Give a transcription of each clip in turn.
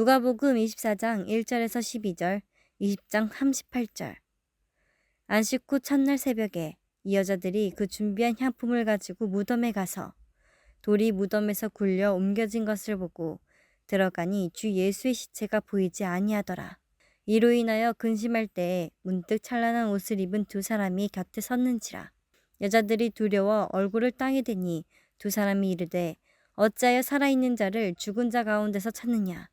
누가복음 24장 1절에서 12절, 20장 38절. 안식 후 첫날 새벽에 이 여자들이 그 준비한 향품을 가지고 무덤에 가서 돌이 무덤에서 굴려 옮겨진 것을 보고 들어가니 주 예수의 시체가 보이지 아니하더라. 이로 인하여 근심할 때에 문득 찬란한 옷을 입은 두 사람이 곁에 섰는지라. 여자들이 두려워 얼굴을 땅에 대니 두 사람이 이르되 어찌하여 살아있는 자를 죽은 자 가운데서 찾느냐.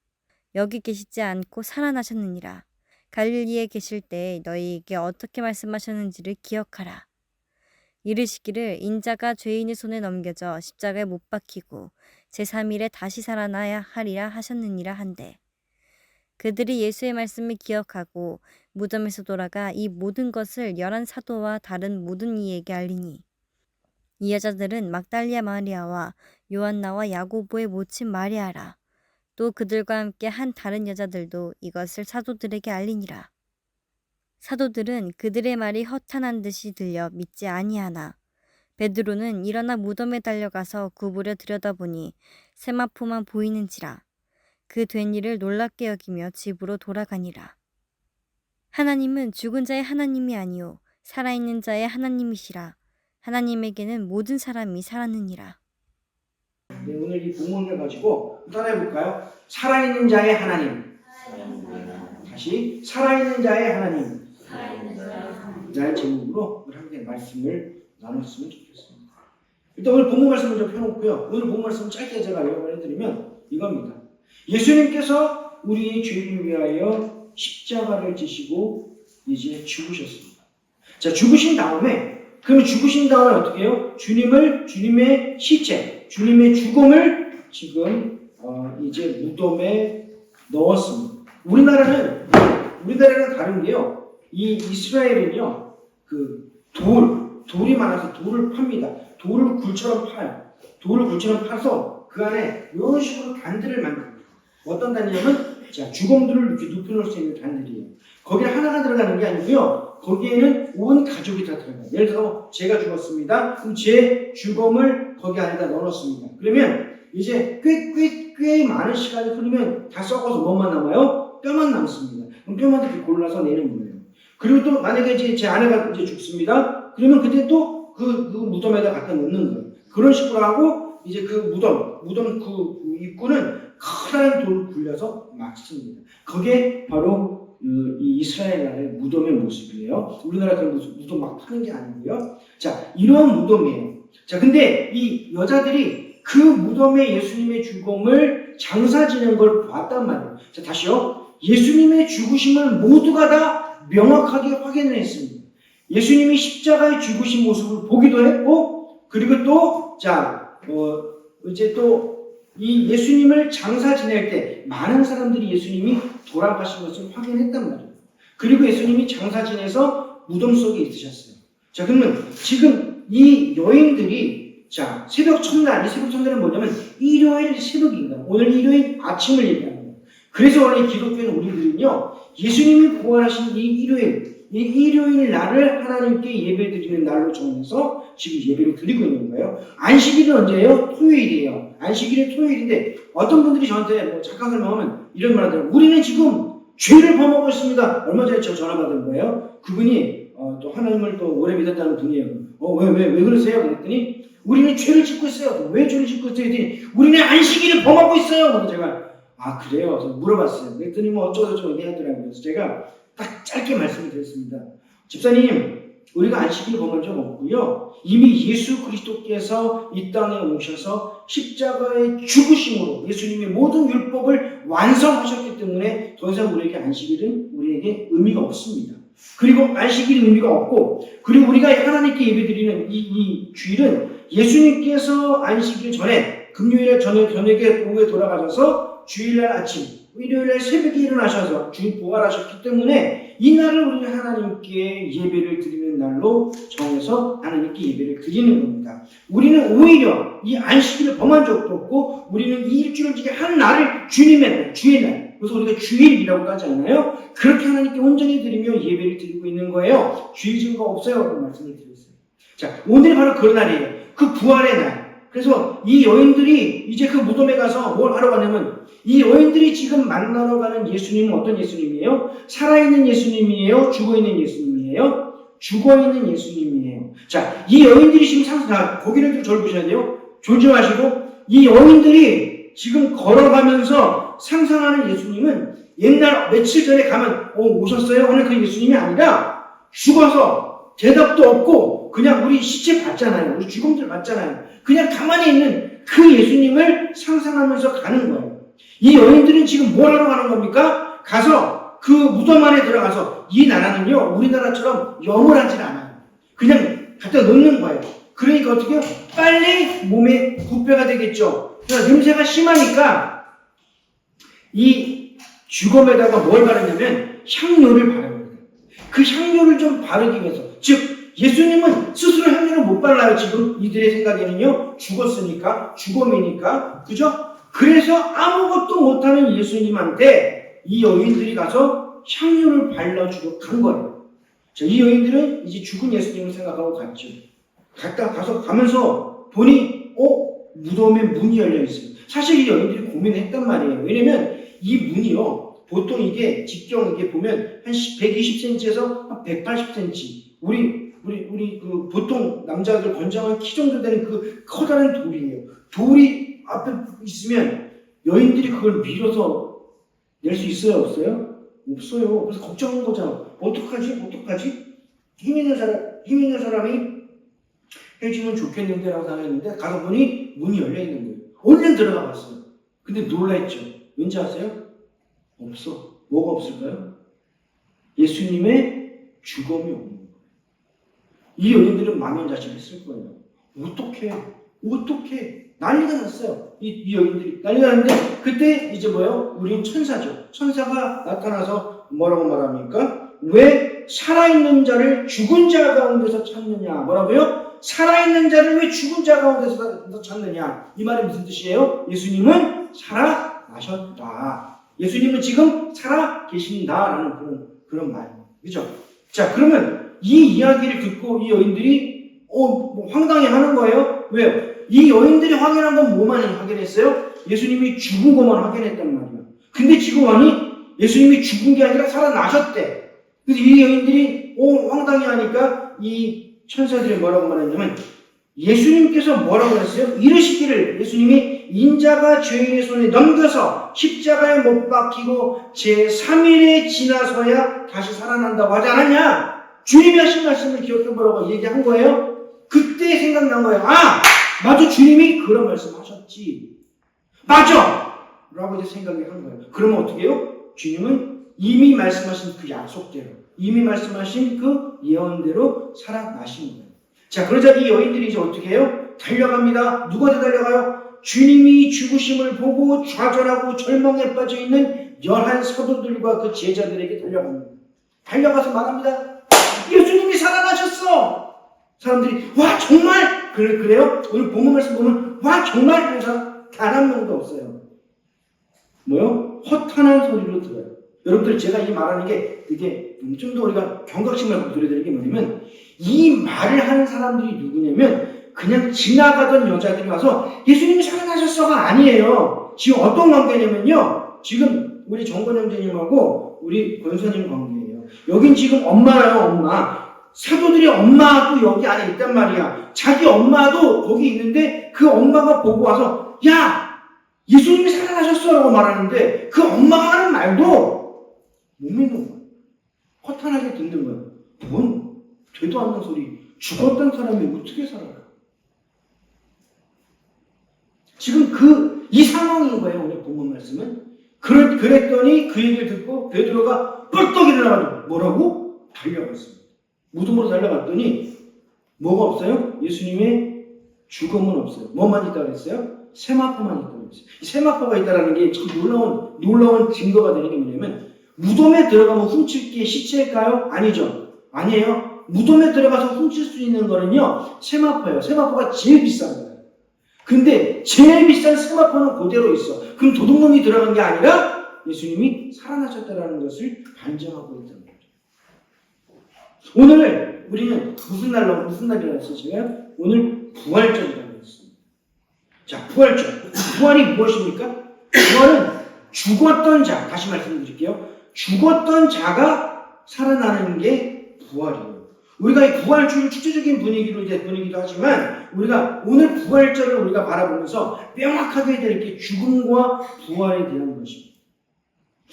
여기 계시지 않고 살아나셨느니라. 갈릴리에 계실 때 너희에게 어떻게 말씀하셨는지를 기억하라. 이르시기를 인자가 죄인의 손에 넘겨져 십자가에 못 박히고 제3일에 다시 살아나야 하리라 하셨느니라 한데, 그들이 예수의 말씀을 기억하고 무덤에서 돌아가 이 모든 것을 11 사도와 다른 모든 이에게 알리니, 이 여자들은 막달리아 마리아와 요한나와 야고보의 모친 마리아라. 또 그들과 함께 한 다른 여자들도 이것을 사도들에게 알리니라. 사도들은 그들의 말이 허탄한 듯이 들려 믿지 아니하나 베드로는 일어나 무덤에 달려가서 구부려 들여다보니 세마포만 보이는지라. 그 된 일을 놀랍게 여기며 집으로 돌아가니라. 하나님은 죽은 자의 하나님이 아니요 살아있는 자의 하나님이시라. 하나님에게는 모든 사람이 살았느니라. 네, 오늘 이 본문을 가지고 따라해볼까요? 살아있는 자의 하나님. 다시 살아있는 자의 하나님. 라는 제목으로 우리 함께 말씀을 나눴으면 좋겠습니다. 일단 오늘 본문 말씀을 좀 펴놓고요. 오늘 본문 말씀 짧게 제가 요약을 해드리면 이겁니다. 예수님께서 우리의 죄를 위하여 십자가를 지시고 이제 죽으셨습니다. 자, 죽으신 다음에 그러면 죽으신 다음에 어떻게 해요? 주님의 시체, 주님의 죽음을 지금 이제 무덤에 넣었습니다. 우리나라는 다른 게요. 이 이스라엘은요, 그 돌이 많아서 돌을 팝니다. 돌을 굴처럼 파요. 돌을 굴처럼 파서 그 안에 이런 식으로 단들을 만듭니다. 어떤 단이냐면, 자, 주검들을 이렇게 눕혀놓을 수 있는 단들이에요. 거기에 하나가 들어가는 게 아니고요. 거기에는 온 가족이 다 들어가요. 예를 들어 제가 죽었습니다. 그럼 제 주검을 거기 안에다 넣어놓습니다. 그러면 이제 꽤 많은 시간이 흐르면 다 썩어서 뭐만 남아요? 뼈만 남습니다. 그럼 뼈만 이렇게 골라서 내는 거예요. 그리고 또 만약에 이제 제 아내가 이제 죽습니다. 그러면 그때 또 그 무덤에다 갖다 넣는 거예요. 그런 식으로 하고 이제 그 무덤 그 입구는 커다란 돌을 굴려서 막습니다. 그게 바로 이 이스라엘 나라의 무덤의 모습이에요. 우리나라 그런 무덤 막 파는 게 아니고요. 자, 이런 무덤이에요. 자, 근데 이 여자들이 그 무덤에 예수님의 죽음을 장사 지는 걸 봤단 말이에요. 자, 다시요. 예수님의 죽으심을 모두가 다 명확하게 확인을 했습니다. 예수님이 십자가에 죽으신 모습을 보기도 했고, 그리고 또, 자, 이제 또 이 예수님을 장사 지낼 때 많은 사람들이 예수님이 돌아가신 것을 확인했단 말이에요. 그리고 예수님이 장사 지내서 무덤 속에 있으셨어요. 자, 그러면 지금 이 여인들이, 자, 새벽 첫날, 이 새벽 첫날은 뭐냐면 일요일 새벽입니다. 오늘 일요일 아침을 얘기하는 거예요. 그래서 원래 기독교는 우리들은요, 예수님이 부활하신 이 일요일 날을 하나님께 예배드리는 날로 정해서 지금 예배를 드리고 있는 거예요. 안식일은 언제예요? 토요일이에요. 안식일은 토요일인데 어떤 분들이 저한테 뭐 잠깐 설명하면 이런 말 하더라고요. 우리는 지금 죄를 범하고 있습니다. 얼마 전에 저 전화 받은 거예요. 그분이 또 하나님을 또 오래 믿었다는 분이에요. 왜 그러세요? 그랬더니 우리는 죄를 짓고 있어요. 왜 죄를 짓고 있어요? 그랬더니 우리는 안식일을 범하고 있어요. 그래서 제가 그래요? 그래서 물어봤어요. 그랬더니 뭐 어쩌고저쩌고 얘기하더라고요. 그래서 제가 딱 짧게 말씀을 드렸습니다. 집사님, 우리가 안식일을 범한 적 없고요. 이미 예수 그리스도께서 이 땅에 오셔서 십자가의 죽으심으로 예수님의 모든 율법을 완성하셨기 때문에 더 이상 우리에게 안식일은 우리에게 의미가 없습니다. 그리고 안식일은 의미가 없고, 그리고 우리가 하나님께 예배드리는 이 주일은 예수님께서 안식일 전에 금요일에 저녁에 오후에 돌아가셔서 주일날 아침, 일요일날 새벽에 일어나셔서 주님 부활하셨기 때문에 이 날을 우리는 하나님께 예배를 드리는 날로 정해서 하나님께 예배를 드리는 겁니다. 우리는 오히려 이 안식일을 범한 적도 없고, 우리는 이 일주일 중에 한 날을 주님의 날, 주의 날, 그래서 우리가 주일이라고 하지 않나요? 그렇게 하나님께 온전히 드리며 예배를 드리고 있는 거예요. 주일 증거 없어요. 라고 말씀을 드렸어요. 자, 오늘이 바로 그런 날이에요. 그 부활의 날. 그래서 이 여인들이 이제 그 무덤에 가서 뭘 하러 가냐면 이 여인들이 지금 만나러 가는 예수님은 어떤 예수님이에요? 살아있는 예수님이에요? 죽어있는 예수님이에요? 죽어있는 예수님이에요. 자, 이 여인들이 지금 고개를 들고 저를 보셔야 돼요. 조심하시고, 이 여인들이 지금 걸어가면서 상상하는 예수님은 옛날 며칠 전에 가면 오셨어요? 하는 그 예수님이 아니라 죽어서 대답도 없고 그냥 우리 시체 봤잖아요. 우리 죽음들 봤잖아요. 그냥 가만히 있는 그 예수님을 상상하면서 가는 거예요. 이 여인들은 지금 뭘 하러 가는 겁니까? 가서 그 무덤 안에 들어가서 이 나라는요 우리나라처럼 염을 하질 않아요. 그냥 갖다 놓는 거예요. 그러니까 어떻게 해요? 빨리 몸에 부패가 되겠죠. 그래서 냄새가 심하니까 이 주검에다가 뭘 바르냐면 향료를 바릅니다. 그 향료를 좀 바르기 위해서, 즉 예수님은 스스로 향료를 못 발라요. 지금 이들의 생각에는요 죽었으니까, 주검이니까, 그죠? 그래서 아무것도 못하는 예수님한테 이 여인들이 가서 향료를 발라주러 간 거예요. 자, 이 여인들은 이제 죽은 예수님을 생각하고 갔죠. 가면서 보니 무덤에 문이 열려 있어요. 사실 이 여인들이 고민했단 말이에요. 왜냐면 이 문이요 보통 이게 직경 이게 보면 한 120cm에서 한 180cm 우리 그 보통 남자들 건장한 키 정도 되는 그 커다란 돌이에요. 돌이 앞에 있으면 여인들이 그걸 밀어서 낼 수 있어요, 없어요? 없어요. 그래서 걱정한 거잖아. 어떡하지? 힘 있는 사람이 해주면 좋겠는데 라고 생각했는데 가서 보니 문이 열려 있는 거예요. 얼른 들어가 봤어요. 근데 놀랬죠. 왠지 아세요? 없어. 뭐가 없을까요? 예수님의 주검이 없는 거예요. 이 여인들은 망연자실했을 거예요. 어떡해. 난리가 났어요. 이 여인들이 난리가 났는데 그때 이제 뭐예요? 우린 천사죠. 천사가 나타나서 뭐라고 말합니까? 왜 살아있는 자를 죽은 자 가운데서 찾느냐? 뭐라고요? 살아있는 자를 왜 죽은 자 가운데서 찾느냐? 이 말이 무슨 뜻이에요? 예수님은 살아나셨다. 예수님은 지금 살아 계신다라는 그런 말이에요. 그죠? 자, 그러면 이 이야기를 듣고 이 여인들이 뭐 황당해 하는 거예요? 왜요? 이 여인들이 확인한 건 뭐만 확인했어요? 예수님이 죽은 것만 확인했단 말이에요. 근데 지금 와니 예수님이 죽은 게 아니라 살아나셨대. 그래서 이 여인들이 황당해 하니까 이 천사들이 뭐라고 말했냐면 예수님께서 뭐라고 했어요? 이르시기를 예수님이 인자가 죄인의 손에 넘겨서 십자가에 못 박히고 제3일에 지나서야 다시 살아난다고 하지 않았냐? 주님이 하신 말씀을 기억해보라고 얘기한 거예요. 그때 생각난 거예요. 맞아, 주님이 그런 말씀 하셨지. 맞아! 라고 이제 생각을 한 거예요. 그러면 어떻게 해요? 주님은 이미 말씀하신 그 약속대로, 이미 말씀하신 그 예언대로 살아나신 거예요. 자, 그러자 이 여인들이 이제 어떻게 해요? 달려갑니다. 누구한테 달려가요? 주님이 죽으심을 보고 좌절하고 절망에 빠져있는 11 사도들과 그 제자들에게 달려갑니다. 달려가서 말합니다. 예수님이 살아나셨어! 사람들이 와 정말? 그래요? 오늘 본문 말씀 보면 와 정말? 그런 사람 단 한 명도 없어요. 뭐요? 허탄한 소리로 들어요. 여러분들 제가 이 말하는 게 이게 좀 더 우리가 경각심을 갖고 들어야 되는 게 뭐냐면 이 말을 하는 사람들이 누구냐면 그냥 지나가던 여자들이 와서 예수님이 살아나셨어가 아니에요. 지금 어떤 관계냐면요. 지금 우리 정권 형제님하고 우리 권사님 관계예요. 여긴 지금 엄마예요, 엄마. 사도들이 엄마도 여기 안에 있단 말이야. 자기 엄마도 거기 있는데 그 엄마가 보고 와서 야! 예수님이 살아나셨어 라고 말하는데 그 엄마가 하는 말도 못 믿는 거야. 허탄하게 듣는 거야. 뭔 되도 않는 소리. 죽었던 사람이 어떻게 살아요? 지금 이 상황인 거예요. 오늘 본문 말씀은. 그랬더니 그 얘기를 듣고 베드로가 뻘떡 일어나가지고 뭐라고? 달려갔습니다. 무덤으로 달려갔더니 뭐가 없어요? 예수님의 죽음은 없어요. 뭐만 있다고 그랬어요? 세마포만 있다고 그랬어요. 이 세마포가 있다는 게 참 놀라운 증거가 되는 게 뭐냐면 무덤에 들어가면 훔칠 게 시체일까요? 아니에요. 무덤에 들어가서 훔칠 수 있는 거는요 세마포예요. 세마포가 제일 비싼 거예요. 근데 제일 비싼 세마포는 그대로 있어. 그럼 도둑놈이 들어간 게 아니라 예수님이 살아나셨다는 것을 반증하고 있다는 거예요. 오늘 우리는 무슨 날이라고 했어요? 제가 오늘 부활절이라고 했습니다. 자, 부활절. 부활이 무엇입니까? 부활은 죽었던 자, 다시 말씀드릴게요. 죽었던 자가 살아나는 게 부활이에요. 우리가 이 부활주일 축제적인 분위기도 하지만 우리가 오늘 부활절을 우리가 바라보면서 명확하게 해야 될 게 죽음과 부활에 대한 것입니다.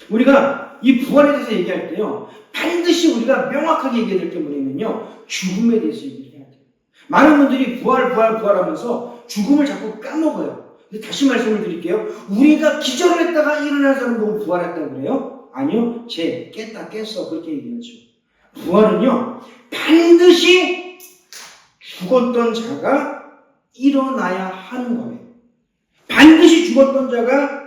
우리가 이 부활에 대해서 얘기할 때요, 반드시 우리가 명확하게 얘기해야 될 게 뭐냐면요, 죽음에 대해서 얘기해야 돼요. 많은 분들이 부활 하면서 죽음을 자꾸 까먹어요. 근데 다시 말씀을 드릴게요. 우리가 기절을 했다가 일어난 사람 보고 부활했다고 그래요? 아니요. 깼다 깼어 그렇게 얘기하죠. 부활은요, 반드시 죽었던 자가 일어나야 하는 거예요. 반드시 죽었던 자가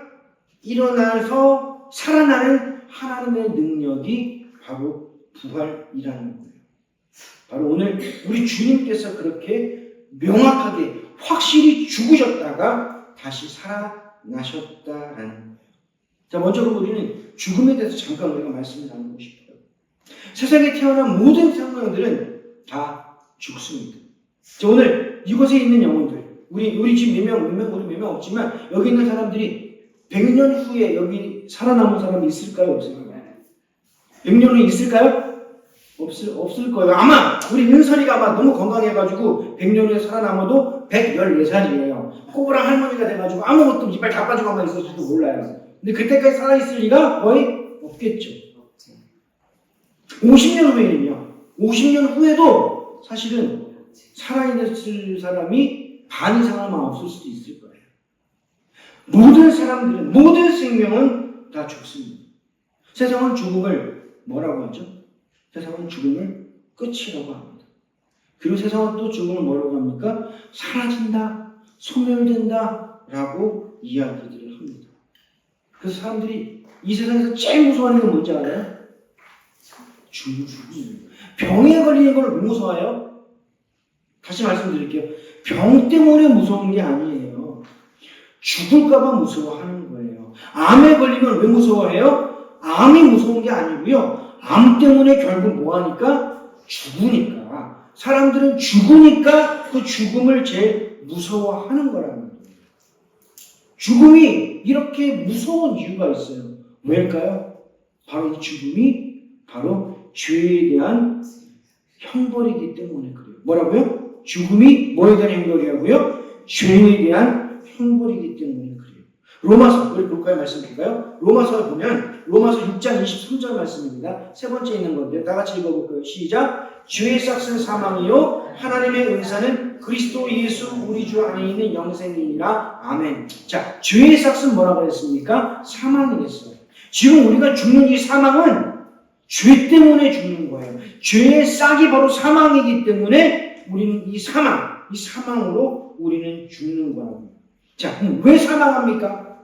일어나서 살아나는 하나님의 능력이 바로 부활이라는 거예요. 바로 오늘 우리 주님께서 그렇게 명확하게 확실히 죽으셨다가 다시 살아나셨다라는 거예요. 자, 먼저 우리는 죽음에 대해서 잠깐 우리가 말씀을 나누고 싶어요. 세상에 태어난 모든 생명들은 다 죽습니다. 자, 오늘 이곳에 있는 영혼들, 우리 집 몇 명 없지만 여기 있는 사람들이 100년 후에 여기 살아남은 사람이 있을까요? 없을까요? 100년 후에 있을까요? 없을 거예요. 아마 우리 은설이가 아마 너무 건강해가지고 100년 후에 살아남아도 114살이에요. 꼬부랑 할머니가 돼가지고 아무것도 이빨 다 빠지고 아마 있을지도 몰라요. 근데 그때까지 살아있을 리가 거의 없겠죠. 50년 후에는요. 50년 후에도 사실은 살아있을 사람이 반 이상은 없을 수도 있을 거예요. 모든 사람들은, 모든 생명은 다 죽습니다. 세상은 죽음을 뭐라고 하죠? 세상은 죽음을 끝이라고 합니다. 그리고 세상은 또 죽음을 뭐라고 합니까? 사라진다, 소멸된다 라고 이야기들을 합니다. 그래서 사람들이 이 세상에서 제일 무서워하는 게 뭔지 알아요? 죽음이에요. 병에 걸리는 걸 왜 무서워해요? 다시 말씀드릴게요. 병 때문에 무서운 게 아니에요. 죽을까봐 무서워하는 거예요. 암에 걸리면 왜 무서워해요? 암이 무서운 게 아니고요. 암 때문에 결국 뭐하니까? 죽으니까. 사람들은 죽으니까 그 죽음을 제일 무서워하는 거라는 거예요. 죽음이 이렇게 무서운 이유가 있어요. 왜일까요? 바로 이 죽음이 바로 죄에 대한 형벌이기 때문에 그래요. 뭐라고요? 죽음이 뭐에 대한 형벌이라고요? 죄에 대한 형벌이기 때문에 그래요. 로마서, 우리 볼까요? 말씀 볼까요? 로마서에 보면 로마서 6장 23절 말씀입니다. 세 번째 있는 건데 다 같이 읽어볼까요? 시작! 죄의 삭은 사망이요 하나님의 은사는 그리스도 예수 우리 주 안에 있는 영생이니라. 아멘. 자, 죄의 삭은 뭐라고 했습니까? 사망이겠어요. 지금 우리가 죽는 이 사망은 죄 때문에 죽는 거예요. 죄의 싹이 바로 사망이기 때문에 우리는 이 사망으로 우리는 죽는 거라고. 자, 그럼 왜 사망합니까?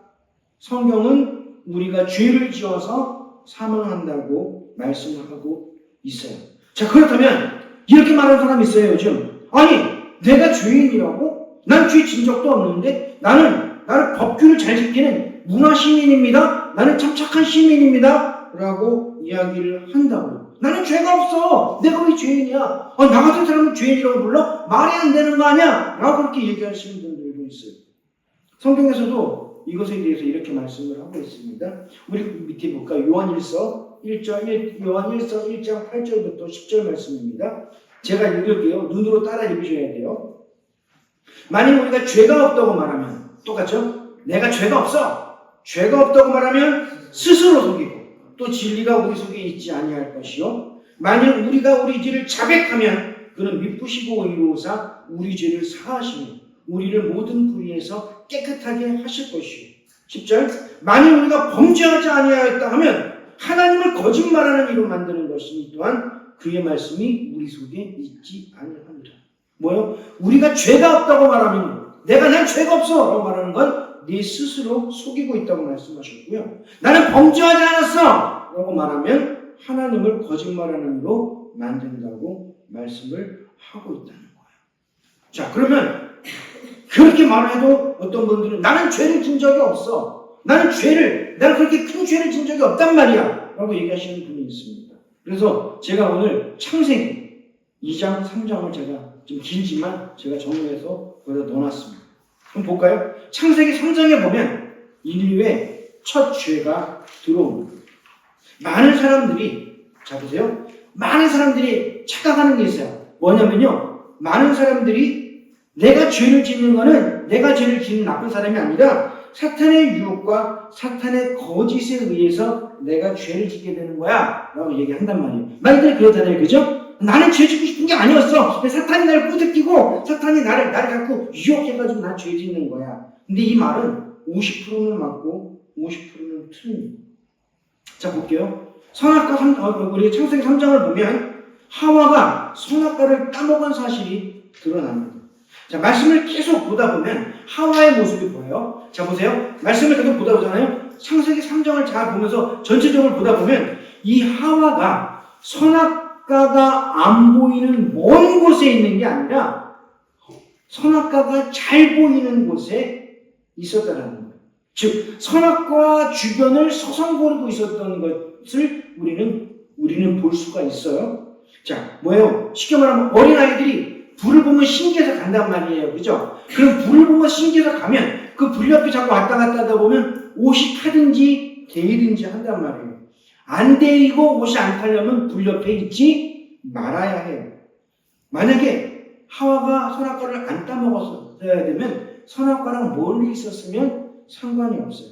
성경은 우리가 죄를 지어서 사망한다고 말씀을 하고 있어요. 자, 그렇다면 이렇게 말하는 사람이 있어요, 요즘. 아니, 내가 죄인이라고? 난 죄 진 적도 없는데 나는 법규를 잘 지키는 문화 시민입니다. 나는 참 착한 시민입니다. 라고 이야기를 한다고요. 나는 죄가 없어. 내가 왜 죄인이야? 나 같은 사람은 죄인이라고 불러? 말이 안 되는 거 아니야? 라고 그렇게 얘기하시는 분들도 있어요. 성경에서도 이것에 대해서 이렇게 말씀을 하고 있습니다. 우리 밑에 볼까요? 요한일서 1장 8절부터 10절 말씀입니다. 제가 읽을게요. 눈으로 따라 읽으셔야 돼요. 만약 우리가 죄가 없다고 말하면 똑같죠? 내가 죄가 없어. 죄가 없다고 말하면 스스로 속이고 또 진리가 우리 속에 있지 아니할 것이요. 만약 우리가 우리 죄를 자백하면 그는 미쁘시고 의로우사 우리 죄를 사하시며 우리를 모든 불의에서 깨끗하게 하실 것이요. 10절 만약 우리가 범죄하지 아니하였다 하면 하나님을 거짓말하는 이로 만드는 것이니 또한 그의 말씀이 우리 속에 있지 아니하니라. 뭐요? 우리가 죄가 없다고 말하면 난 죄가 없어 라고 말하는 건 네 스스로 속이고 있다고 말씀하셨고요. 나는 범죄하지 않았어 라고 말하면 하나님을 거짓말하는 이로 만든다고 말씀을 하고 있다는 거예요. 자, 그러면 그렇게 말해도 어떤 분들은 나는 죄를 진 적이 없어. 나는 그렇게 큰 죄를 진 적이 없단 말이야. 라고 얘기하시는 분이 있습니다. 그래서 제가 오늘 창세기 2장, 3장을 제가 좀 길지만 제가 정리해서 거기다 넣어놨습니다. 그럼 볼까요? 창세기 3장에 보면 인류의 첫 죄가 들어오는 거예요. 많은 사람들이, 자 보세요. 많은 사람들이 착각하는 게 있어요. 뭐냐면요. 많은 사람들이 내가 죄를 짓는 거는 내가 죄를 짓는 나쁜 사람이 아니라 사탄의 유혹과 사탄의 거짓에 의해서 내가 죄를 짓게 되는 거야 라고 얘기한단 말이에요. 많이들 그러잖아요. 그죠? 나는 죄 짓고 싶은 게 아니었어. 사탄이 나를 꾸짖기고 사탄이 나를 자꾸 유혹해가지고 난 죄 짓는 거야. 근데 이 말은 50%는 맞고 50%는 틀립니다. 자 볼게요. 우리 창세기 3장을 보면 하와가 선악과를 따먹은 사실이 드러납니다. 자, 말씀을 계속 보다 보면 하와의 모습이 보여요. 자, 보세요. 말씀을 계속 보다 보잖아요. 창세기 3장을 잘 보면서 전체적으로 보다 보면 이 하와가 선악과가 안 보이는 먼 곳에 있는 게 아니라 선악과가 잘 보이는 곳에 있었다는 거예요. 즉, 선악과 주변을 서성거리고 있었던 것을 우리는 볼 수가 있어요. 자, 뭐예요? 쉽게 말하면 어린아이들이 불을 보면 신기해서 간단 말이에요. 그죠? 그럼 불을 보면 신기해서 가면 그 불 옆에 자꾸 왔다 갔다 하다 보면 옷이 타든지 데이든지 한단 말이에요. 안 데이고 옷이 안 타려면 불 옆에 있지 말아야 해요. 만약에 하와가 선악과를 안 따먹었어야 되면 선악과랑 멀리 있었으면 상관이 없어요.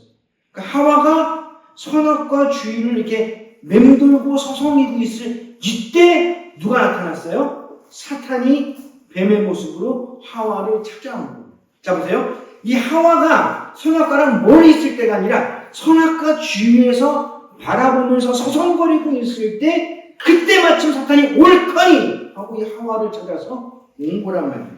그러니까 하와가 선악과 주위를 이렇게 맴돌고 서성이고 있을 이때 누가 나타났어요? 사탄이 뱀의 모습으로 하와를 찾아온 거예요. 자 보세요. 이 하와가 선악과랑 멀리 있을 때가 아니라 선악과 주위에서 바라보면서 서성거리고 있을 때 그때 마침 사탄이 옳거니 하고 이 하와를 찾아서 온 거란 말이에요.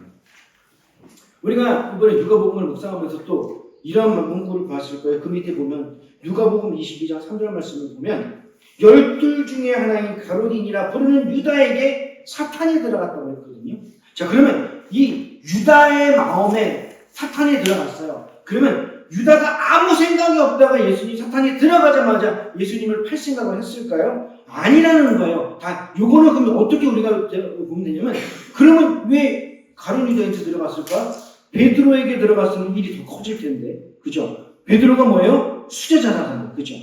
우리가 이번에 누가복음을 묵상하면서 또 이런 문구를 봤을 거예요. 그 밑에 보면 누가복음 22장 3절 말씀을 보면 12 중에 하나인 가룟이라 부르는 유다에게 사탄이 들어갔다고 했거든요. 자, 그러면 이 유다의 마음에 사탄이 들어갔어요. 그러면 유다가 아무 생각이 없다가 사탄이 들어가자마자 예수님을 팔 생각을 했을까요? 아니라는 거예요. 요거는 그러면 어떻게 우리가 보면 되냐면, 그러면 왜 가룟 유다한테 들어갔을까? 베드로에게 들어갔으면 일이 더 커질 텐데. 그죠? 베드로가 뭐예요? 수제자잖아요. 그죠?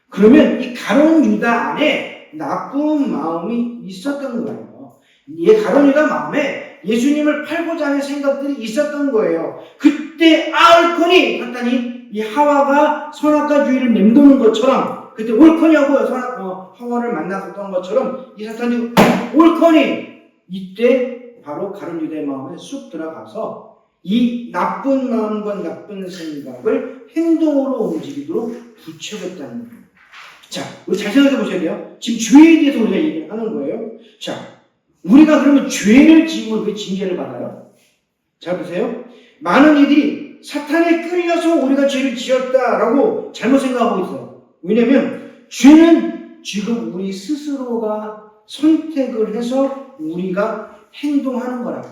그러면 이 가룟 유다 안에 나쁜 마음이 있었던 거예요. 이 가룟 유다 마음에 예수님을 팔고자 하는 생각들이 있었던 거예요. 그때 옳거니 사탄이 이 하와가 선악과 주위를 맴도는 것처럼, 그때 옳거니 하고 하와를 만났었던 것처럼 이 사탄이 옳거니 이때 바로 가룟 유다의 마음에 쑥 들어가서 이 나쁜 마음과 나쁜 생각을 행동으로 움직이도록 부추겼다는 거예요. 자, 우리 잘 생각해 보셔야 돼요. 지금 죄에 대해서 우리가 얘기를 하는 거예요. 자, 우리가 그러면 죄를 지으면 왜 징계를 받아요? 잘 보세요. 많은 이들이 사탄에 끌려서 우리가 죄를 지었다라고 잘못 생각하고 있어요. 왜냐면 죄는 지금 우리 스스로가 선택을 해서 우리가 행동하는 거라고.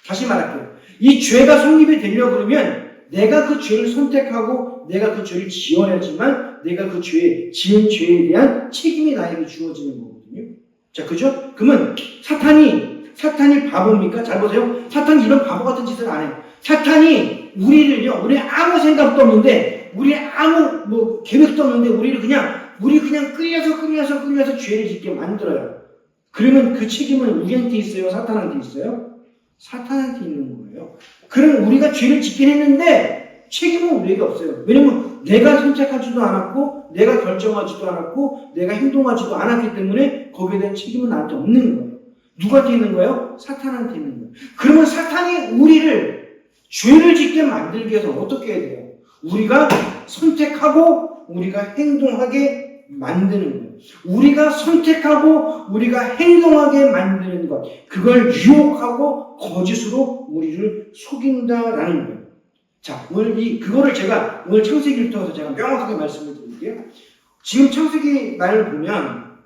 다시 말할게요. 이 죄가 성립이 되려고 그러면 내가 그 죄를 선택하고 내가 그 죄를 지어야지만 내가 그 지은 죄에 대한 책임이 나에게 주어지는 거거든요. 자, 그죠? 그러면 사탄이 바보입니까? 잘 보세요. 사탄이 이런 바보 같은 짓을 안 해요. 사탄이 우리 아무 생각도 없는데, 우리 아무 계획도 없는데, 우리 그냥 끌려서 죄를 짓게 만들어요. 그러면 그 책임은 우리한테 있어요? 사탄한테 있어요? 사탄한테 있는 거예요. 그럼 우리가 죄를 짓긴 했는데 책임은 우리에게 없어요. 왜냐면 내가 선택하지도 않았고 내가 결정하지도 않았고 내가 행동하지도 않았기 때문에 거기에 대한 책임은 나한테 없는 거예요. 누구한테 있는 거예요? 사탄한테 있는 거예요. 그러면 사탄이 우리를 죄를 짓게 만들기 위해서 어떻게 해야 돼요? 우리가 선택하고 우리가 행동하게 만드는 거예요. 우리가 선택하고 우리가 행동하게 만드는 것, 그걸 유혹하고 거짓으로 우리를 속인다라는 거예요. 자, 그거를 제가 오늘 창세기를 통해서 제가 명확하게 말씀을 드릴게요. 지금 창세기 말을 보면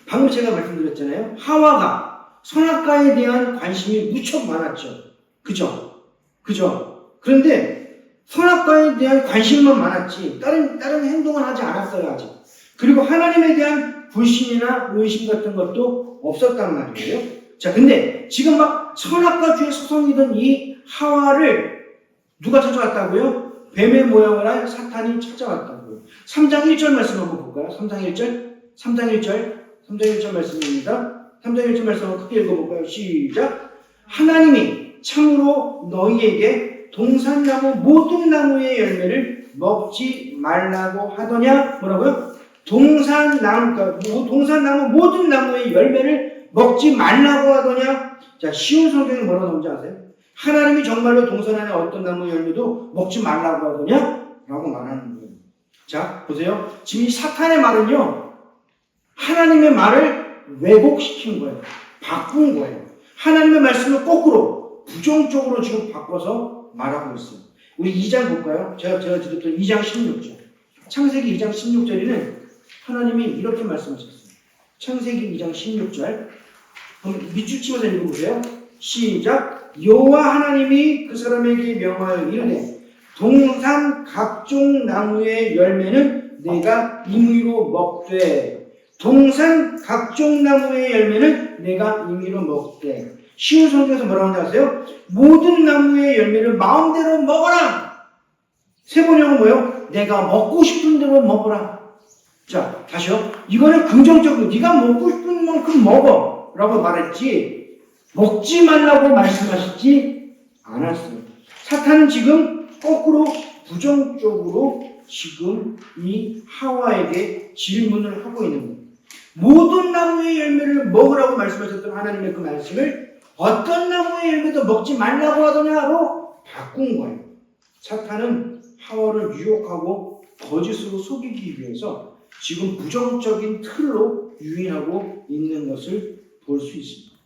방금 제가 말씀드렸잖아요. 하와가 선악과에 대한 관심이 무척 많았죠. 그죠? 그런데 선악과에 대한 관심만 많았지 다른 행동은 하지 않았어요. 아직. 그리고 하나님에 대한 불신이나 의심 같은 것도 없었단 말이에요. 자, 근데 지금 막 선악과 주에 서성이던 이 하와를 누가 찾아왔다고요? 뱀의 모양을 한 사탄이 찾아왔다고요. 3장 1절 말씀 한번 볼까요? 3장 1절 말씀입니다. 3장 1절 말씀 한번 크게 읽어볼까요? 시작. 하나님이 참으로 너희에게 동산나무 모든 나무의 열매를 먹지 말라고 하더냐? 뭐라고요? 동산나무 모든 나무의 열매를 먹지 말라고 하더냐? 자, 쉬운 성경에 뭐라고 나오는지 아세요? 하나님이 정말로 동산 안에 어떤 나무 열매도 먹지 말라고 하더냐? 라고 말하는 거예요. 자, 보세요. 지금 이 사탄의 말은요, 하나님의 말을 왜곡시킨 거예요. 바꾼 거예요. 하나님의 말씀을 거꾸로, 부정적으로 지금 바꿔서 말하고 있어요. 우리 2장 볼까요? 제가 드렸던 2장 16절. 창세기 2장 16절에는 하나님이 이렇게 말씀하셨어요. 창세기 2장 16절. 밑줄 치면서 읽어보세요. 시작. 여호와 하나님이 그 사람에게 명하여 이르되 동산 각종 나무의 열매는 내가 임의로 먹되 동산 각종 나무의 열매는 내가 임의로 먹되. 쉬운 성경에서 뭐라고 하는지 아세요? 모든 나무의 열매를 마음대로 먹어라. 세 번역은 뭐예요? 내가 먹고 싶은 대로 먹어라. 자, 다시요. 이거는 긍정적으로 네가 먹고 싶은 만큼 먹어 라고 말했지 먹지 말라고 말씀하시지 않았어요. 사탄은 지금 거꾸로 부정적으로 지금 이 하와에게 질문을 하고 있는 거예요. 모든 나무의 열매를 먹으라고 말씀하셨던 하나님의 그 말씀을 어떤 나무의 열매도 먹지 말라고 하더냐로 바꾼 거예요. 사탄은 하와를 유혹하고 거짓으로 속이기 위해서 지금 부정적인 틀로 유인하고 있는 것을 볼 수 있습니다.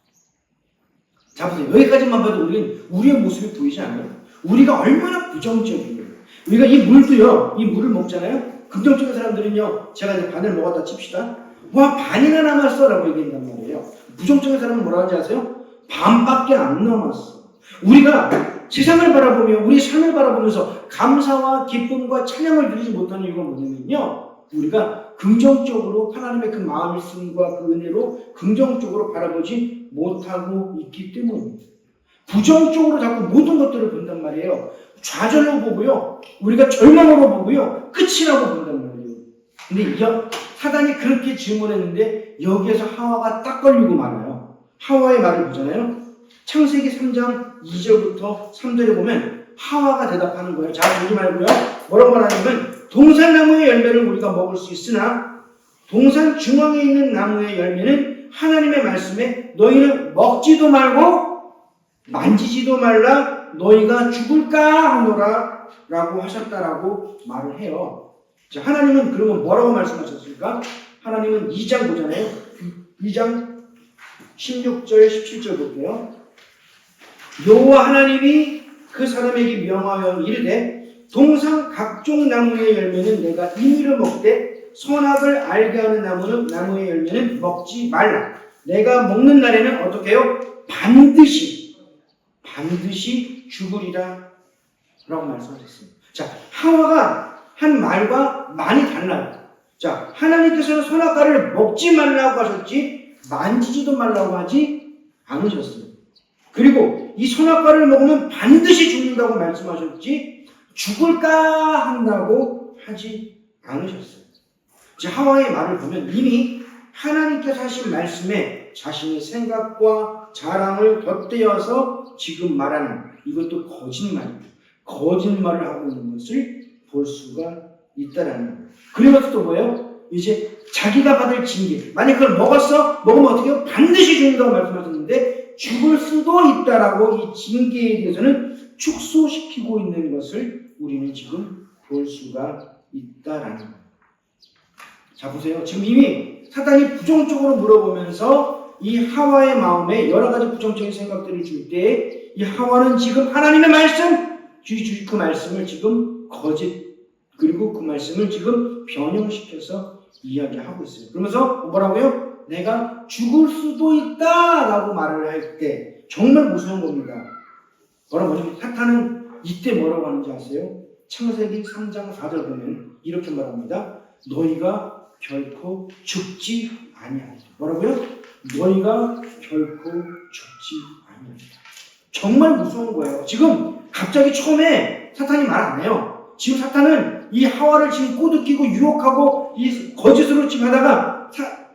자, 보세요. 여기까지만 봐도 우리의 모습이 보이지 않아요? 우리가 얼마나 부정적이에요. 우리가 이 물도요, 이 물을 먹잖아요? 긍정적인 사람들은요, 제가 이제 반을 먹었다 칩시다. 와, 반이나 남았어 라고 얘기한단 말이에요. 부정적인 사람은 뭐라고 하는지 아세요? 반밖에 안 남았어. 우리가 세상을 바라보며 우리 삶을 바라보면서 감사와 기쁨과 찬양을 누리지 못하는 이유가 뭐냐면요, 우리가 긍정적으로 하나님의 그 말씀과 그 은혜로 긍정적으로 바라보지 못하고 있기 때문입니다. 부정적으로 자꾸 모든 것들을 본단 말이에요. 좌절로 보고요, 우리가 절망으로 보고요, 끝이라고 본단 말이에요. 근데 사단이 그렇게 질문했는데 여기에서 하와가 딱 걸리고 말아요. 하와의 말을 보잖아요. 창세기 3장 2절부터 3절에 보면 하와가 대답하는 거예요. 잘 보지 말고요. 뭐라고 말하냐면 동산나무의 열매를 우리가 먹을 수 있으나 동산 중앙에 있는 나무의 열매는 하나님의 말씀에 너희는 먹지도 말고 만지지도 말라 너희가 죽을까 하노라 라고 하셨다라고 말을 해요. 자, 하나님은 그러면 뭐라고 말씀하셨을까? 하나님은 2장 보잖아요. 2장 16절 17절 볼게요. 여호와 하나님이 그 사람에게 명하여 이르되 동산 각종 나무의 열매는 내가 임의로 먹되 선악을 알게 하는 나무의 열매는 먹지 말라. 내가 먹는 날에는 어떻게 해요? 반드시 죽으리라 라고 말씀하셨습니다. 자, 하와가 한 말과 많이 달라요. 자, 하나님께서는 선악과를 먹지 말라고 하셨지 만지지도 말라고 하지 않으셨어요. 그리고 이 선악과를 먹으면 반드시 죽는다고 말씀하셨지 죽을까 한다고 하지 않으셨어요. 자, 하와의 말을 보면 이미 하나님께서 하신 말씀에 자신의 생각과 자랑을 덧대어서 지금 말하는 이것도 거짓말입니다. 거짓말을 하고 있는 것을 볼 수가 있다라는 거예요. 그리고 또 뭐예요? 이제 자기가 받을 징계. 만약 그걸 먹으면 어떻게 해요? 반드시 죽는다고 말씀하셨는데 죽을 수도 있다라고 이 징계에 대해서는 축소시키고 있는 것을 우리는 지금 볼 수가 있다라는 거예요. 자, 보세요. 지금 이미 사탄이 부정적으로 물어보면서 이 하와의 마음에 여러 가지 부정적인 생각들을 줄 때 이 하와는 지금 하나님의 말씀, 그 말씀을 지금 거짓, 그리고 그 말씀을 지금 변형시켜서 이야기하고 있어요. 그러면서 뭐라고요? 내가 죽을 수도 있다라고 말을 할 때 정말 무서운 겁니다. 뭐라고 하죠? 사탄은 이때 뭐라고 하는지 아세요? 창세기 3장 4절 보면 이렇게 말합니다. 너희가 결코 죽지 아니하리라. 뭐라고요? 너희가 결코 죽지 아니하리라. 정말 무서운 거예요. 지금 갑자기 처음에 사탄이 말 안 해요. 지금 사탄은 이 하와를 지금 꼬드기고 유혹하고 이 거짓으로 지금 하다가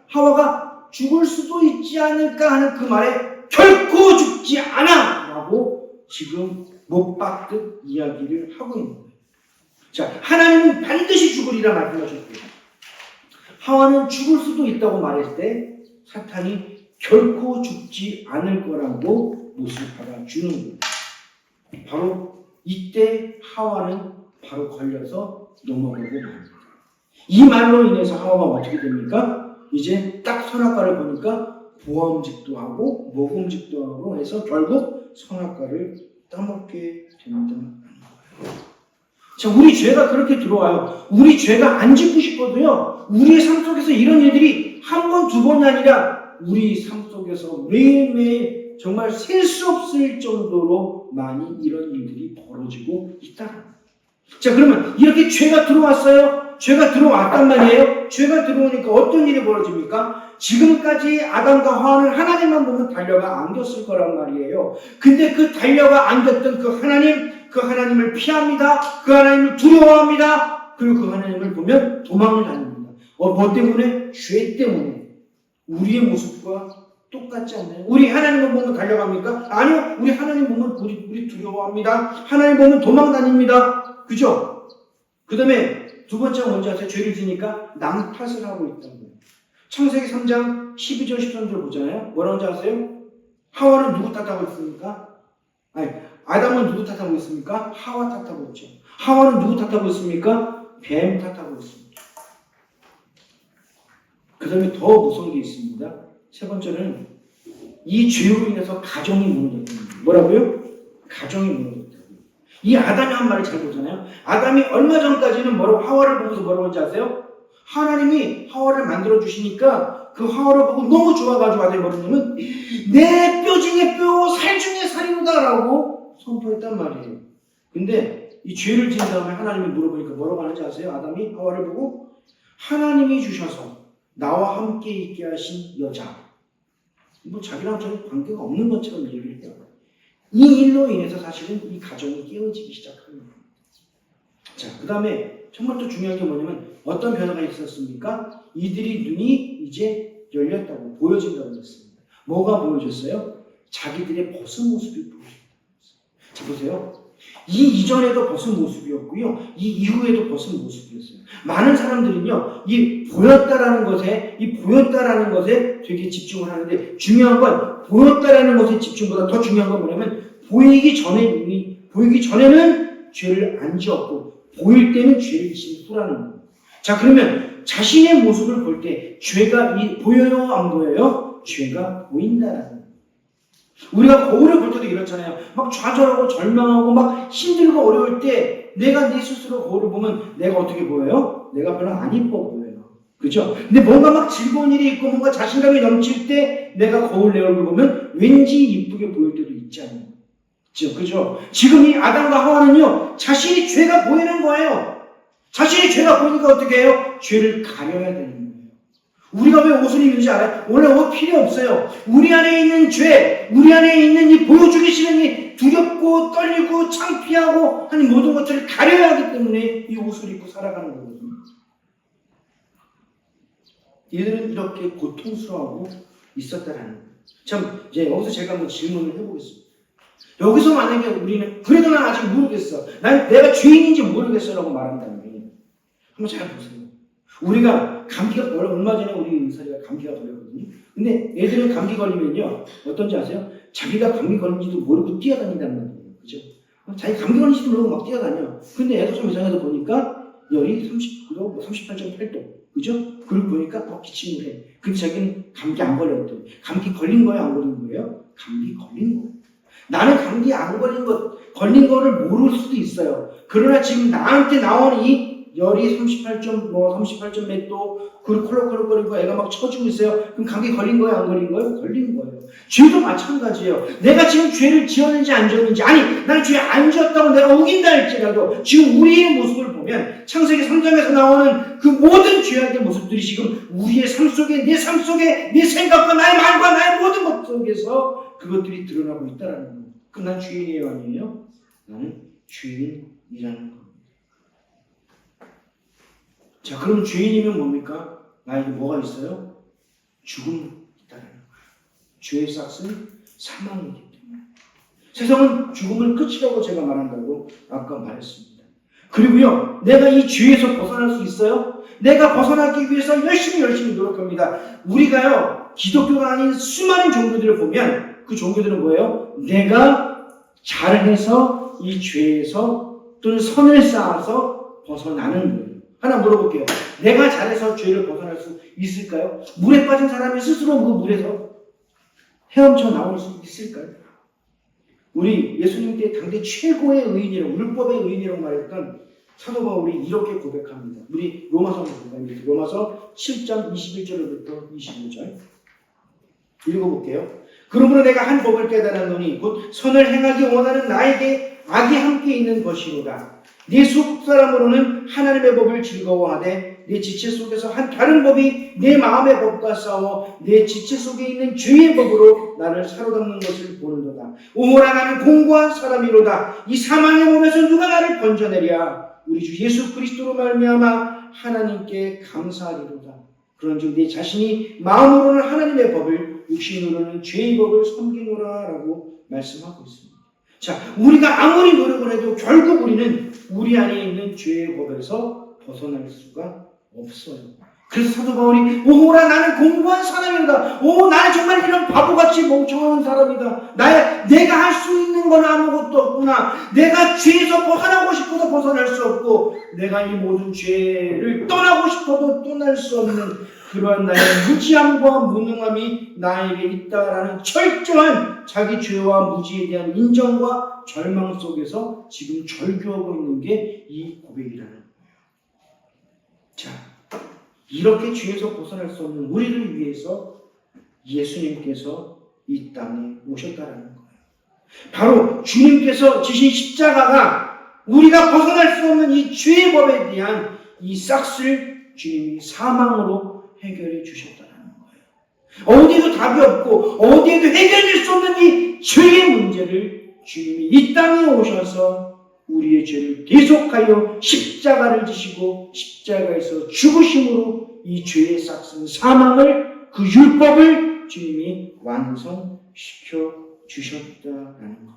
하와가 죽을 수도 있지 않을까 하는 그 말에 결코 죽지 않아! 라고 지금 못 박듯 이야기를 하고 있는 거예요. 자, 하나님은 반드시 죽으리라 말씀하셨고요. 하와는 죽을 수도 있다고 말했을 때 사탄이 결코 죽지 않을 거라고 못을 받아주는 거예요. 바로 이때 하와는 바로 걸려서 넘어가고 맙니다. 이 말로 인해서 하와가 어떻게 됩니까? 이제 딱 선악과를 보니까 보암직도 하고 모금직도 하고 해서 결국 선악과를 따먹게 됩니다. 자, 우리 죄가 그렇게 들어와요. 우리 죄가 안 짓고 싶어도요, 우리의 삶 속에서 이런 일들이 한 번, 두 번이 아니라 우리 삶 속에서 매일매일 정말 셀 수 없을 정도로 많이 이런 일들이 벌어지고 있다. 자, 그러면 이렇게 죄가 들어왔어요? 죄가 들어왔단 말이에요? 죄가 들어오니까 어떤 일이 벌어집니까? 지금까지 아담과 하와는 하나님만 보면 달려가 안겼을 거란 말이에요. 근데 그 달려가 안겼던 그 하나님을 피합니다. 그 하나님을 두려워합니다. 그리고 그 하나님을 보면 도망을 다닙니다. 뭐 때문에? 죄 때문에. 우리의 모습과 똑같지 않나요? 우리 하나님을 보면 달려갑니까? 아니요. 우리 하나님 보면 우리 두려워합니다. 하나님 보면 도망 다닙니다. 그죠? 그 다음에 두 번째가 뭔지 아세요? 죄를 지니까 남 탓을 하고 있다는 거예요. 창세기 3장 12절 13절 보잖아요. 뭐라고 하는지 아세요? 하와는 누구 탓하고 있습니까? 아니, 아담은 누구 탓하고 있습니까? 하와 탓하고 있죠. 하와는 누구 탓하고 있습니까? 뱀 탓하고 있습니다. 그 다음에 더 무서운 게 있습니다. 세 번째는 이 죄로 인해서 가정이 무너졌습니다. 뭐라고요? 가정이 무너졌다고요. 이 아담이 한 말을 잘 보잖아요. 아담이 얼마 전까지는 하와를 보면서 뭐라고 하는지 아세요? 하나님이 하와를 만들어 주시니까 그 하와를 보고 너무 좋아가지고 아담이 뭐라냐면 내 뼈 중에 뼈, 살 중에 살이로다라고 선포했단 말이에요. 근데 이 죄를 지은 다음에 하나님이 물어보니까 뭐라고 하는지 아세요? 아담이 하와를 보고 하나님이 주셔서 나와 함께 있게 하신 여자, 뭐 자기랑 전혀 관계가 없는 것처럼 얘기를 해요. 이 일로 인해서 사실은 이 가정이 깨어지기 시작합니다. 자, 그 다음에 정말 또 중요한 게 뭐냐면 어떤 변화가 있었습니까? 이들이 눈이 이제 열렸다고 보여진다고 했습니다. 뭐가 보여졌어요? 자기들의 벗은 모습이 보여졌어요. 자, 보세요. 이 이전에도 벗은 모습이었고요. 이 이후에도 벗은 모습이었어요. 많은 사람들은요, 이 보였다라는 것에 되게 집중을 하는데 중요한 건 보였다라는 것에 집중보다 더 중요한 건 뭐냐면 보이기 전에는 죄를 안 지었고 보일 때는 죄를 지은 후라는 거예요. 자, 그러면 자신의 모습을 볼 때 죄가 보여요, 안 보여요? 죄가 보인다라는 거예요. 우리가 거울을 볼 때도 이렇잖아요. 막 좌절하고 절망하고 막 힘들고 어려울 때 내가 내 스스로 거울을 보면 내가 어떻게 보여요? 내가 별로 안 이뻐 보여요. 그죠? 근데 뭔가 막 즐거운 일이 있고 뭔가 자신감이 넘칠 때 내가 거울 내 얼굴 보면 왠지 이쁘게 보일 때도 있지 않나요? 그죠? 지금 이 아담과 하와는요, 자신이 죄가 보이는 거예요. 자신이 죄가 보이니까 어떻게 해요? 죄를 가려야 되는 거예요. 우리가 왜 옷을 입는지 알아요? 원래 옷 필요 없어요. 우리 안에 있는 죄, 우리 안에 있는 이 보여주기 싫은 이 두렵고 떨리고 창피하고 하는 모든 것들을 가려야 하기 때문에 이 옷을 입고 살아가는 거거든요. 얘들은 이렇게 고통스러워하고 있었다라는 거예요. 참, 이제 여기서 제가 한번 질문을 해보겠습니다. 여기서 만약에 우리는 그래도 난 아직 모르겠어. 난 내가 죄인인지 모르겠어라고 말한다면 한번 잘 보세요. 우리가 감기가 얼마 전에 우리 의사가 감기가 걸렸거든요. 근데 애들은 감기 걸리면요 어떤지 아세요? 자기가 감기 걸린지도 모르고 뛰어다닌다는 거예요. 그죠? 자기 감기 걸린지도 모르고 막 뛰어다녀. 근데 애가 좀 이상해서 보니까 열이 39도, 38.8도. 그죠? 그리고 보니까 기침을 해. 근데 자기는 감기 안 걸렸대. 감기 걸린 거예요? 안 걸린 거예요? 감기 걸린 거예요. 나는 감기 안 걸린 거를 모를 수도 있어요. 그러나 지금 나한테 나오는 이 열이 38점 몇 도, 그리고 콜록콜록거리고 애가 막 쳐주고 있어요. 그럼 감기 걸린 거예요? 안 걸린 거예요? 걸린 거예요. 죄도 마찬가지예요. 내가 지금 죄를 지었는지 안 지었는지, 아니, 나는 죄 안 지었다고 내가 우긴다 할지라도 지금 우리의 모습을 보면 창세기 3장에서 나오는 그 모든 죄악의 모습들이 지금 우리의 삶 속에, 내 삶 속에, 내 생각과 나의 말과 나의 모든 것 속에서 그것들이 드러나고 있다는 거예요. 그럼 난 죄인이에요? 아니에요? 나는 죄인이라는 겁니다. 자, 그럼 죄인이면 뭡니까? 나에게 뭐가 있어요? 죽음이 있다는 거예요. 죄의 싹은 사망이기 때문에. 세상은 죽음을 끝이라고 제가 말한다고 아까 말했습니다. 그리고요, 내가 이 죄에서 벗어날 수 있어요? 내가 벗어나기 위해서 열심히 노력합니다. 우리가요, 기독교가 아닌 수많은 종교들을 보면 그 종교들은 뭐예요? 내가 잘해서 이 죄에서 또는 선을 쌓아서 벗어나는 거예요. 하나 물어볼게요. 내가 잘해서 죄를 벗어날 수 있을까요? 물에 빠진 사람이 스스로 그 물에서 헤엄쳐 나올 수 있을까요? 우리 예수님 때 당대 최고의 의인이라고, 율법의 의인이라고 말했던 사도 바울이 이렇게 고백합니다. 우리 로마서 볼까요? 로마서 7장 21절부터 25절 읽어볼게요. 그러므로 내가 한 법을 깨달았노니 곧 선을 행하기 원하는 나에게 악이 함께 있는 것이로다. 네 속사람으로는 하나님의 법을 즐거워하되 내 지체 속에서 한 다른 법이 내 마음의 법과 싸워 내 지체 속에 있는 죄의 법으로 나를 사로잡는 것을 보는도다. 오호라 나는 공고한 사람이로다. 이 사망의 몸에서 누가 나를 건져내랴. 우리 주 예수 그리스도로 말미암아 하나님께 감사하리로다. 그런즉 내 자신이 마음으로는 하나님의 법을 육신으로는 죄의 법을 섬기노라 라고 말씀하고 있습니다. 자, 우리가 아무리 노력을 해도 결국 우리는 우리 안에 있는 죄의 법에서 벗어날 수가 없어요. 그래서 사도 바울이 오호라 나는 공고한 사람이다. 오, 나는 정말 이런 바보같이 멍청한 사람이다. 내가 할 수 있는 건 아무것도 없구나. 내가 죄에서 벗어나고 싶어도 벗어날 수 없고 내가 이 모든 죄를 떠나고 싶어도 떠날 수 없는 그러한 나의 무지함과 무능함이 나에게 있다라는 철저한 자기 죄와 무지에 대한 인정과 절망 속에서 지금 절규하고 있는 게 이 고백이라는 거예요. 자, 이렇게 죄에서 벗어날 수 없는 우리를 위해서 예수님께서 이 땅에 오셨다라는 거예요. 바로 주님께서 지신 십자가가 우리가 벗어날 수 없는 이 죄의 법에 대한 이 싹을 주님이 사망으로 해결해 주셨다는 거예요. 어디에도 답이 없고 어디에도 해결될 수 없는 이 죄의 문제를 주님이 이 땅에 오셔서 우리의 죄를 대속하여 십자가를 지시고 십자가에서 죽으심으로 이 죄의 싹슨 사망을 그 율법을 주님이 완성시켜 주셨다라는 겁니다.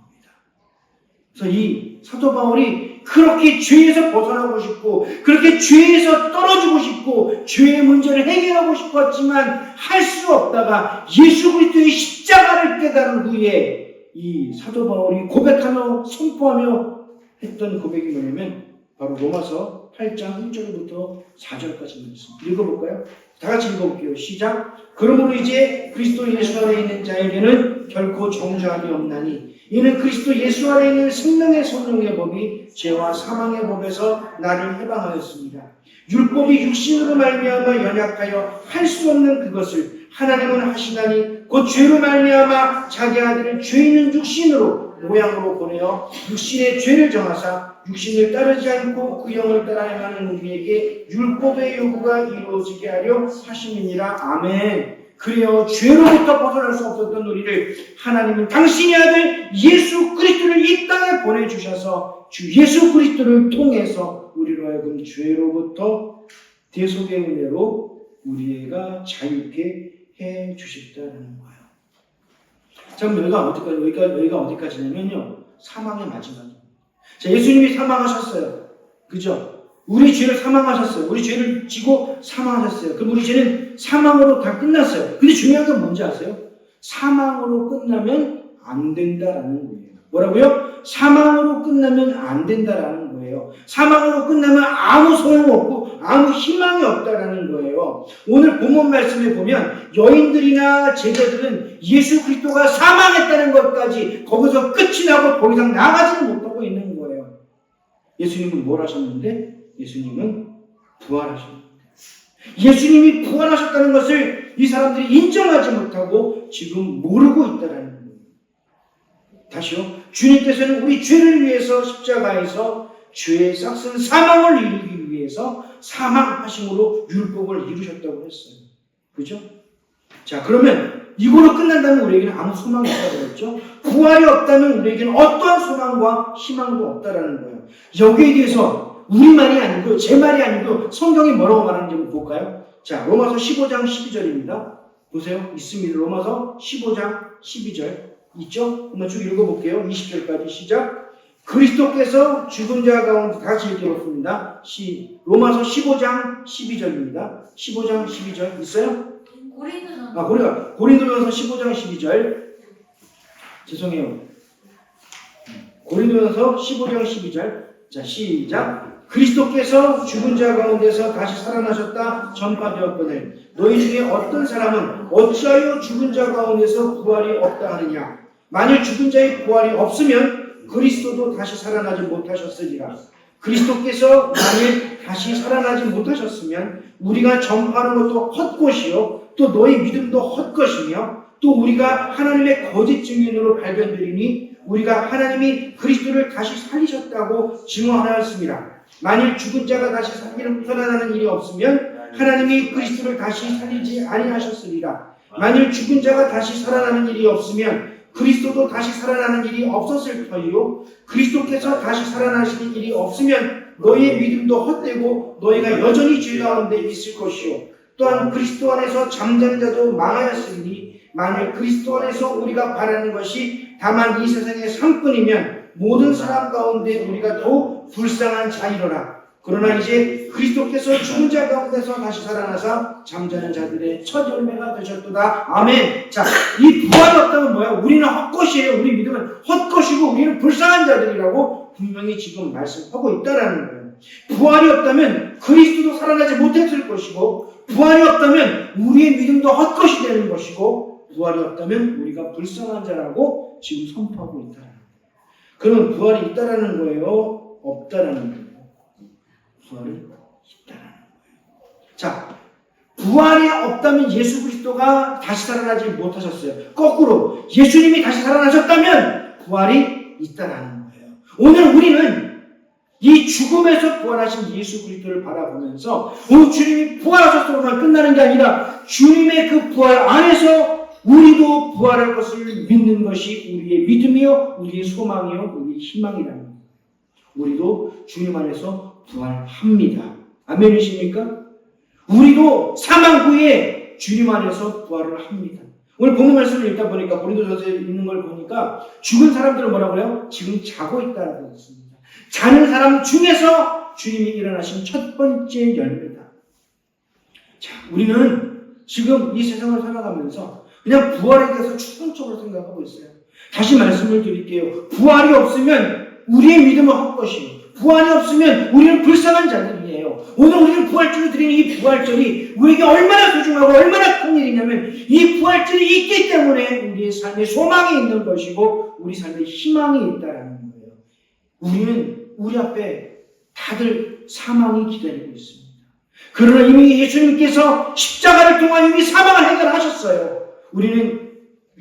그래서 이 사도 바울이 그렇게 죄에서 벗어나고 싶고 그렇게 죄에서 떨어지고 싶고 죄의 문제를 해결하고 싶었지만 할 수 없다가 예수 그리스도의 십자가를 깨달은 후에 이 사도 바울이 고백하며 선포하며 했던 고백이 뭐냐면 바로 로마서 8장 1절부터 4절까지 말씀 읽어볼까요? 다 같이 읽어볼게요. 시작. 그러므로 이제 그리스도 예수 안에 있는 자에게는 결코 정죄함이 없나니 이는 그리스도 예수 안에 있는 생명의 성령의 법이 죄와 사망의 법에서 나를 해방하였습니다. 율법이 육신으로 말미암아 연약하여 할 수 없는 그것을 하나님은 하시나니 곧 죄로 말미암아 자기 아들을 죄 있는 육신으로 모양으로 보내어 육신의 죄를 정하사 육신을 따르지 않고 그 영을 따라 행하는 우리에게 율법의 요구가 이루어지게 하려 하심이니라. 아멘. 그래요. 죄로부터 벗어날 수 없었던 우리를 하나님은 당신의 아들 예수 그리스도를 이 땅에 보내주셔서 주 예수 그리스도를 통해서 우리로 하여금 죄로부터 대속의 은혜로 우리가 자유케 해 주셨다는 거예요. 자, 여기가 어디까지냐면요. 사망의 마지막입니다. 자, 예수님이 사망하셨어요. 그죠? 우리 죄를 사망하셨어요. 우리 죄를 지고 사망하셨어요. 그럼 우리 죄는 사망으로 다 끝났어요. 근데 중요한 건 뭔지 아세요? 사망으로 끝나면 안 된다라는 거예요. 뭐라고요? 사망으로 끝나면 안 된다라는 거예요. 사망으로 끝나면 아무 소용없고 아무 희망이 없다라는 거예요. 오늘 본문 말씀에 보면 여인들이나 제자들은 예수 그리스도가 사망했다는 것까지 거기서 끝이 나고 더 이상 나가지는 못하고 있는 거예요. 예수님은 뭘 하셨는데? 예수님은 부활하셨습니다. 예수님이 부활하셨다는 것을 이 사람들이 인정하지 못하고 지금 모르고 있다는 거예요. 다시요. 주님께서는 우리 죄를 위해서 십자가에서 죄의 싹슨 사망을 이루기 위해서 사망하심으로 율법을 이루셨다고 했어요. 그죠? 자, 그러면 이거로 끝난다면 우리에게는 아무 소망이 없다고 했죠? 부활이 없다면 우리에게는 어떠한 소망과 희망도 없다라는 거예요. 여기에 대해서 우리 말이 아니고 제 말이 아니고 성경이 뭐라고 말하는지 한번 볼까요? 자, 로마서 15장 12절입니다. 보세요. 있습니다. 로마서 15장 12절 있죠? 한번 쭉 읽어볼게요. 20절까지 시작. 그리스도께서 죽은 자 가운데 다시 읽어봤습니다. 로마서 15장 12절입니다. 15장 12절 있어요? 고린도전서 15장 12절. 죄송해요. 고린도전서 15장 12절. 자, 시작. 그리스도께서 죽은 자 가운데서 다시 살아나셨다 전파되었거늘 너희 중에 어떤 사람은 어찌하여 죽은 자 가운데서 부활이 없다 하느냐. 만일 죽은 자의 부활이 없으면 그리스도도 다시 살아나지 못하셨으리라. 그리스도께서 만일 다시 살아나지 못하셨으면 우리가 전파하는 것도 헛것이요 또 너희 믿음도 헛것이며 또 우리가 하나님의 거짓 증인으로 발견되리니 우리가 하나님이 그리스도를 다시 살리셨다고 증언하였습니다. 만일 죽은 자가 다시 살아나는 일이 없으면 하나님이 그리스도를 다시 살리지 아니하셨으리라. 만일 죽은 자가 다시 살아나는 일이 없으면 그리스도도 다시 살아나는 일이 없었을 터이요 그리스도께서 다시 살아나시는 일이 없으면 너희의 믿음도 헛되고 너희가 여전히 죄 가운데 있을 것이요 또한 그리스도 안에서 잠자는 자도 망하였으니 만일 그리스도 안에서 우리가 바라는 것이 다만 이 세상의 삶뿐이면 모든 사람 가운데 우리가 더욱 불쌍한 자이로라. 그러나 이제 그리스도께서 죽은 자 가운데서 다시 살아나사 잠자는 자들의 첫 열매가 되셨도다. 아멘. 자, 이 부활이 없다면 뭐야? 우리는 헛것이에요. 우리 믿음은 헛것이고 우리는 불쌍한 자들이라고 분명히 지금 말씀하고 있다라는 거예요. 부활이 없다면 그리스도도 살아나지 못했을 것이고 부활이 없다면 우리의 믿음도 헛것이 되는 것이고 부활이 없다면 우리가 불쌍한 자라고 지금 선포하고 있다라는 거예요. 그러면 부활이 있다라는 거예요? 없다라는 거예요? 부활이 있다라는 거예요. 자, 부활이 없다면 예수 그리스도가 다시 살아나지 못하셨어요. 거꾸로 예수님이 다시 살아나셨다면 부활이 있다라는 거예요. 오늘 우리는 이 죽음에서 부활하신 예수 그리스도를 바라보면서 오늘 주님이 부활하셨다고만 끝나는 게 아니라 주님의 그 부활 안에서 우리도 부활할 것을 믿는 것이 우리의 믿음이요 우리의 소망이요 우리의 희망이라는 거예요. 우리도 주님 안에서 부활합니다. 아멘이십니까? 우리도 사망 후에 주님 안에서 부활을 합니다. 오늘 본문 말씀을 읽다 보니까 고린도전서에 있는 걸 보니까 죽은 사람들은 뭐라고 해요? 지금 자고 있다라고 했습니다. 자는 사람 중에서 주님이 일어나신 첫 번째 열매다. 자, 우리는 지금 이 세상을 살아가면서 그냥 부활에 대해서 추상적으로 생각하고 있어요. 다시 말씀을 드릴게요. 부활이 없으면 우리의 믿음은 헛것이에요. 부활이 없으면 우리는 불쌍한 자들이에요. 오늘 우리는 부활절을 드리는 이 부활절이 우리에게 얼마나 소중하고 얼마나 큰 일이냐면 이 부활절이 있기 때문에 우리의 삶에 소망이 있는 것이고 우리 삶에 희망이 있다는 거예요. 우리는 우리 앞에 다들 사망이 기다리고 있습니다. 그러나 이미 예수님께서 십자가를 통한 이미 사망을 해결하셨어요. 우리는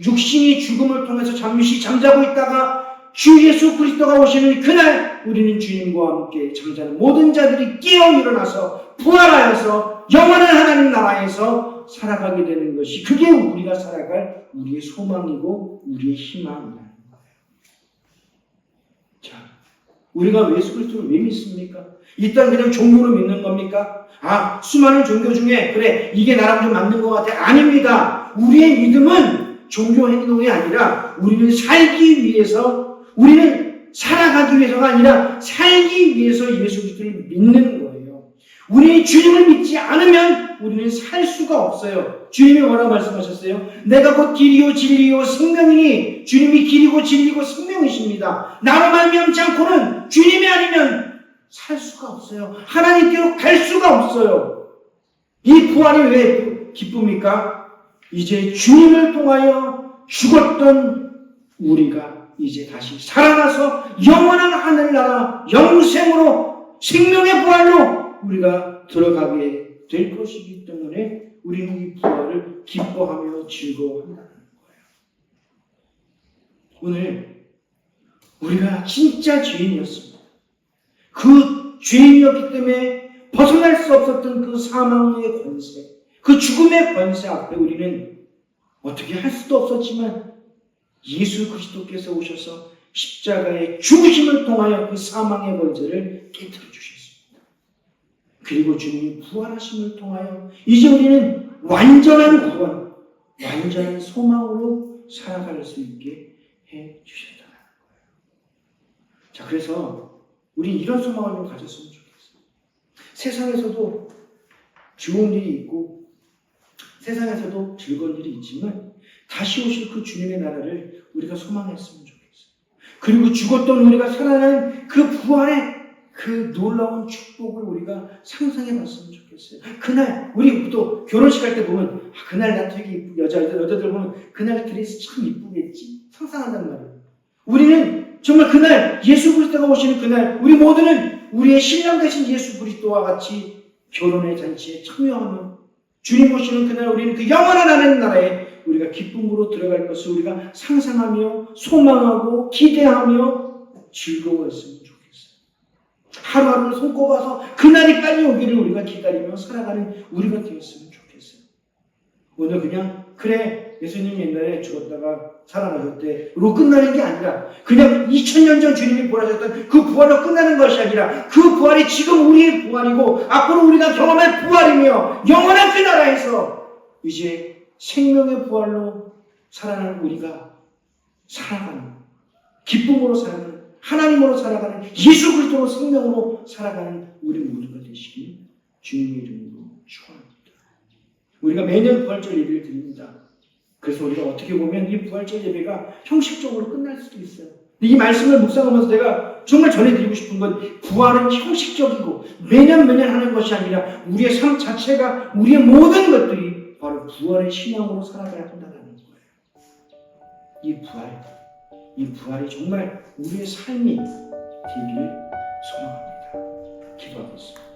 육신이 죽음을 통해서 잠시 잠자고 있다가 주 예수 그리스도가 오시는 그날 우리는 주님과 함께 잠자는 모든 자들이 깨어 일어나서 부활하여서 영원한 하나님 나라에서 살아가게 되는 것이 그게 우리가 살아갈 우리의 소망이고 우리의 희망이라는 거예요. 자, 우리가 예수 그리스도를 왜 믿습니까? 이 땅 그냥 종교로 믿는 겁니까? 아, 수많은 종교 중에 그래 이게 나랑 좀 맞는 것 같아. 아닙니다. 우리의 믿음은 종교 행동이 아니라 우리는 살기 위해서 우리는 살아가기 위해서가 아니라 살기 위해서 예수 그리스도를 믿는 거예요. 우리는 주님을 믿지 않으면 우리는 살 수가 없어요. 주님이 뭐라고 말씀하셨어요? 내가 곧 길이요 진리요 생명이니 주님이 길이고 진리고 생명이십니다. 나로 말미암지 않고는 주님이 아니면 살 수가 없어요. 하나님께로 갈 수가 없어요. 이 부활이 왜 기쁩니까? 이제 주님을 통하여 죽었던 우리가 이제 다시 살아나서 영원한 하늘나라 영생으로 생명의 부활로 우리가 들어가게 될 것이기 때문에 우리는 이 부활을 기뻐하며 즐거워한다는 거예요. 오늘 우리가 진짜 죄인이었습니다. 그 죄인이었기 때문에 벗어날 수 없었던 그 사망의 권세, 그 죽음의 권세 앞에 우리는 어떻게 할 수도 없었지만 예수 그리스도께서 오셔서 십자가의 죽으심을 통하여 그 사망의 권세를 깨뜨려 주셨습니다. 그리고 주님이 부활하심을 통하여 이제 우리는 완전한 구원, 완전한 소망으로 살아갈 수 있게 해 주셨다는 거예요. 자, 그래서 우리 이런 소망을 좀 가졌으면 좋겠어요. 세상에서도 좋은 일이 있고 세상에서도 즐거운 일이 있지만 다시 오실 그 주님의 나라를 우리가 소망했으면 좋겠어요. 그리고 죽었던 우리가 살아나는 그 부활의 그 놀라운 축복을 우리가 상상해 봤으면 좋겠어요. 그날 우리 또 결혼식 할 때 보면 그날 나 되게 이쁘게 여자들 보면 그날 드레스 참 이쁘겠지 상상한단 말이에요. 우리는 정말 그날 예수 그리스도가 오시는 그날 우리 모두는 우리의 신랑 되신 예수 그리스도와 같이 결혼의 잔치에 참여하며 주님 오시는 그날 우리는 그 영원한 하나님 나라에 우리가 기쁨으로 들어갈 것을 우리가 상상하며 소망하고 기대하며 즐거워했으면 좋겠어요. 하루하루를 손꼽아서 그날이 빨리 오기를 우리가 기다리며 살아가는 우리가 되었으면 좋겠어요. 오늘 그냥 그래 예수님 옛날에 죽었다가 살아나셨대로 끝나는 게 아니라 그냥 2000년 전 주님이 부활하셨던 그 부활로 끝나는 것이 아니라 그 부활이 지금 우리의 부활이고 앞으로 우리가 경험할 부활이며 영원한 그 나라에서 이제 생명의 부활로 살아가는 우리가 살아가는 기쁨으로 살아가는 하나님으로 살아가는 예수 그리스도로 생명으로 살아가는 우리 모두가 되시길 주님의 이름으로 축원합니다. 우리가 매년 부활절 예배를 드립니다. 그래서 우리가 어떻게 보면 이 부활절 예배가 형식적으로 끝날 수도 있어요. 이 말씀을 묵상하면서 내가 정말 전해드리고 싶은 건 부활은 형식적이고 매년 하는 것이 아니라 우리의 삶 자체가 우리의 모든 것들이 바로 부활의 신앙으로 살아가야 한다는 거예요. 이 부활이 정말 우리의 삶이 되기를 소망합니다. 기도하겠습니다.